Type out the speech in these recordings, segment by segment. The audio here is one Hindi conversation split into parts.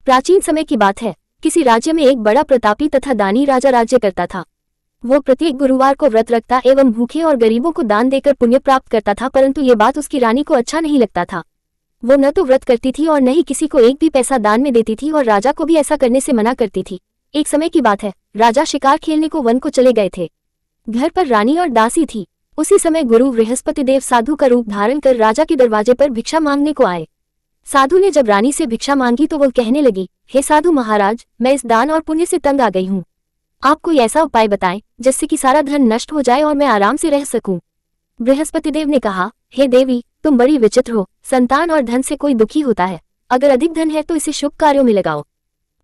प्राचीन समय की बात है। किसी राज्य में एक बड़ा प्रतापी तथा दानी राजा राज्य करता था। वो प्रत्येक गुरुवार को व्रत रखता एवं भूखे और गरीबों को दान देकर पुण्य प्राप्त करता था, परंतु ये बात उसकी रानी को अच्छा नहीं लगता था। वो न तो व्रत करती थी और न ही किसी को एक भी पैसा दान में देती थी और राजा को भी ऐसा करने से मना करती थी। एक समय की बात है, राजा शिकार खेलने को वन को चले गए थे। घर पर रानी और दासी थी। उसी समय गुरु बृहस्पति देव साधु का रूप धारण कर राजा के दरवाजे पर भिक्षा मांगने को आए। साधु ने जब रानी से भिक्षा मांगी तो वो कहने लगी, हे साधु महाराज, मैं इस दान और पुण्य से तंग आ गई हूँ। आप कोई ऐसा उपाय बताएं जिससे कि सारा धन नष्ट हो जाए और मैं आराम से रह सकूं। बृहस्पति देव ने कहा, हे देवी, तुम बड़ी विचित्र हो। संतान और धन से कोई दुखी होता है। अगर अधिक धन है तो इसे शुभ कार्यों में लगाओ।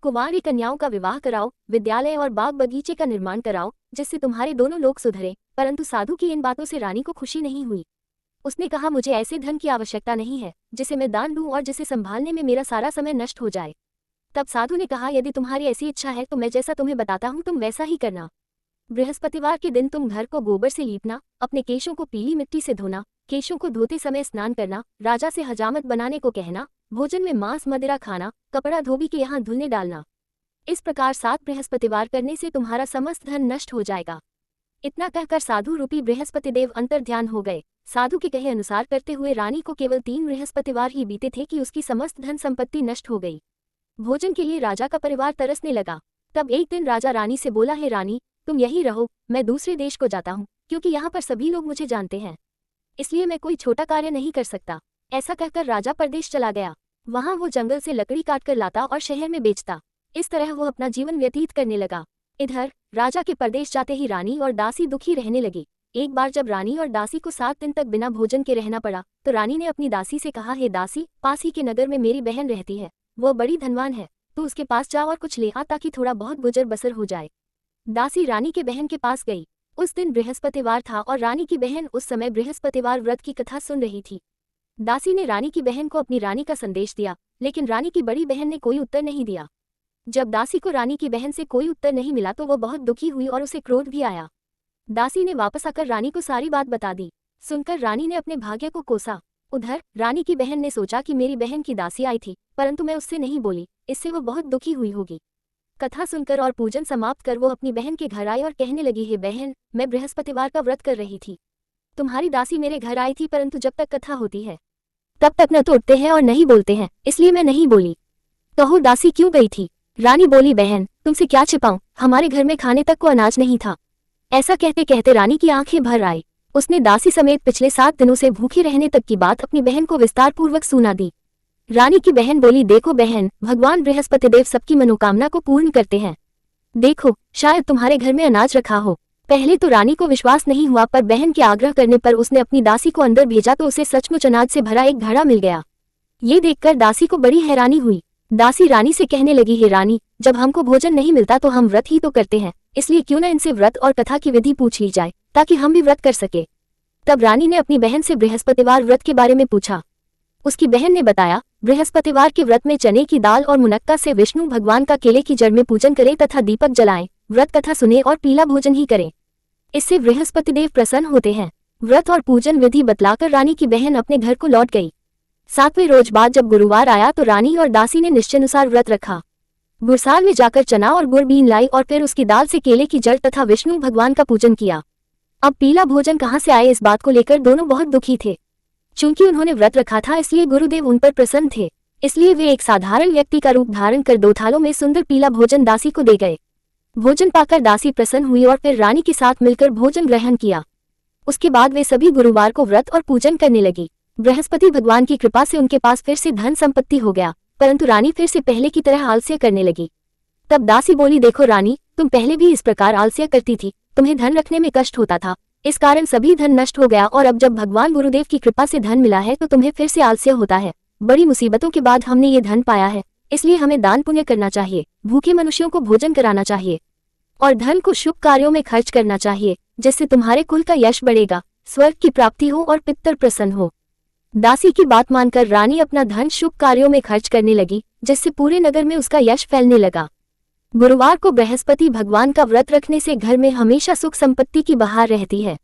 कुंवारी कन्याओं का विवाह कराओ, विद्यालय और बाग बगीचे का निर्माण कराओ, जिससे तुम्हारे दोनों लोग सुधरे। परंतु साधु की इन बातों से रानी को खुशी नहीं हुई। उसने कहा, मुझे ऐसे धन की आवश्यकता नहीं है जिसे मैं दान दूं और जिसे संभालने में मेरा सारा समय नष्ट हो जाए। तब साधु ने कहा, यदि तुम्हारी ऐसी इच्छा है तो मैं जैसा तुम्हें बताता हूँ तुम वैसा ही करना। बृहस्पतिवार के दिन तुम घर को गोबर से लीपना, अपने केशों को पीली मिट्टी से धोना, केशों को धोते समय स्नान करना, राजा से हजामत बनाने को कहना, भोजन में मांस मदिरा खाना, कपड़ा धोबी के यहाँ धुलने डालना। इस प्रकार 7 बृहस्पतिवार करने से तुम्हारा समस्त धन नष्ट हो जाएगा। इतना कहकर साधु रूपी बृहस्पति देव अंतर्ध्यान हो गए। साधु के कहे अनुसार करते हुए रानी को केवल 3 बृहस्पतिवार ही बीते थे कि उसकी समस्त धन संपत्ति नष्ट हो गई। भोजन के लिए राजा का परिवार तरसने लगा। तब एक दिन राजा रानी से बोला, हे रानी, तुम यही रहो, मैं दूसरे देश को जाता हूँ, क्योंकि यहाँ पर सभी लोग मुझे जानते हैं, इसलिए मैं कोई छोटा कार्य नहीं कर सकता। ऐसा कहकर राजा परदेश चला गया। वहाँ वो जंगल से लकड़ी काटकर लाता और शहर में बेचता। इस तरह वो अपना जीवन व्यतीत करने लगा। इधर राजा के परदेश जाते ही रानी और दासी दुखी रहने लगी। एक बार जब रानी और दासी को 7 दिन तक बिना भोजन के रहना पड़ा तो रानी ने अपनी दासी से कहा, हे दासी, पास ही के नगर में मेरी बहन रहती है, वो बड़ी धनवान है, तो उसके पास जा और कुछ ले आ ताकि थोड़ा बहुत गुजर बसर हो जाए। दासी रानी के बहन के पास गई। उस दिन बृहस्पतिवार था और रानी की बहन उस समय बृहस्पतिवार व्रत की कथा सुन रही थी। दासी ने रानी की बहन को अपनी रानी का संदेश दिया, लेकिन रानी की बड़ी बहन ने कोई उत्तर नहीं दिया। जब दासी को रानी की बहन से कोई उत्तर नहीं मिला तो वो बहुत दुखी हुई और उसे क्रोध भी आया। दासी ने वापस आकर रानी को सारी बात बता दी। सुनकर रानी ने अपने भाग्य को कोसा। उधर रानी की बहन ने सोचा कि मेरी बहन की दासी आई थी, परंतु मैं उससे नहीं बोली, इससे वो बहुत दुखी हुई होगी। कथा सुनकर और पूजन समाप्त कर वो अपनी बहन के घर आई और कहने लगी, हे बहन, मैं बृहस्पतिवार का व्रत कर रही थी। तुम्हारी दासी मेरे घर आई थी, परंतु जब तक कथा होती है तब तक न तो उठते हैं और न ही बोलते हैं, इसलिए मैं नहीं बोली। कहो दासी क्यों गई थी? रानी बोली, बहन, तुमसे क्या छिपाऊं, हमारे घर में खाने तक को अनाज नहीं था। ऐसा कहते कहते रानी की आंखें भर आई। उसने दासी समेत पिछले 7 दिनों से भूखे रहने तक की बात अपनी बहन को विस्तार पूर्वक सुना दी। रानी की बहन बोली, देखो बहन, भगवान बृहस्पति देव सबकी मनोकामना को पूर्ण करते हैं। देखो, शायद तुम्हारे घर में अनाज रखा हो। पहले तो रानी को विश्वास नहीं हुआ, पर बहन के आग्रह करने पर उसने अपनी दासी को अंदर भेजा तो उसे सचमुच अनाज से भरा एक घड़ा मिल गया। ये देखकर दासी को बड़ी हैरानी हुई। दासी रानी से कहने लगी, हे रानी, जब हमको भोजन नहीं मिलता तो हम व्रत ही तो करते हैं, इसलिए क्यों न इनसे व्रत और कथा की विधि पूछ ली जाए ताकि हम भी व्रत कर सके। तब रानी ने अपनी बहन से बृहस्पतिवार व्रत के बारे में पूछा। उसकी बहन ने बताया, बृहस्पतिवार के व्रत में चने की दाल और मुनक्का से विष्णु भगवान का केले की जड़ में पूजन करें तथा दीपक जलाएं, व्रत कथा सुने और पीला भोजन ही करें, इससे बृहस्पति देव प्रसन्न होते हैं। व्रत और पूजन विधि बतलाकर रानी की बहन अपने घर को लौट गई। 7वें रोज बाद जब गुरुवार आया तो रानी और दासी ने निश्चयानुसार व्रत रखा। गुरसाल में जाकर चना और गुड़ बीन लाई और फिर उसकी दाल से केले की जड़ तथा विष्णु भगवान का पूजन किया। अब पीला भोजन कहाँ से आए, इस बात को लेकर दोनों बहुत दुखी थे। चूंकि उन्होंने व्रत रखा था इसलिए गुरुदेव उन पर प्रसन्न थे, इसलिए वे एक साधारण व्यक्ति का रूप धारण कर 2 थालों में सुंदर पीला भोजन दासी को दे गए। भोजन पाकर दासी प्रसन्न हुई और फिर रानी के साथ मिलकर भोजन ग्रहण किया। उसके बाद वे सभी गुरुवार को व्रत और पूजन करने लगी। बृहस्पति भगवान की कृपा से उनके पास फिर से धन संपत्ति हो गया, परंतु रानी फिर से पहले की तरह आलस्य करने लगी। तब दासी बोली, देखो रानी, तुम पहले भी इस प्रकार आलस्य करती थी, तुम्हें धन रखने में कष्ट होता था, इस कारण सभी धन नष्ट हो गया, और अब जब भगवान गुरुदेव की कृपा से धन मिला है तो तुम्हें फिर से आलस्य होता है। बड़ी मुसीबतों के बाद हमने ये धन पाया है, इसलिए हमें दान पुण्य करना चाहिए, भूखे मनुष्यों को भोजन कराना चाहिए और धन को शुभ कार्यों में खर्च करना चाहिए, जिससे तुम्हारे कुल का यश बढ़ेगा, स्वर्ग की प्राप्ति हो और पितर प्रसन्न हो। दासी की बात मानकर रानी अपना धन शुभ कार्यों में खर्च करने लगी, जिससे पूरे नगर में उसका यश फैलने लगा। गुरुवार को बृहस्पति भगवान का व्रत रखने से घर में हमेशा सुख संपत्ति की बहार रहती है।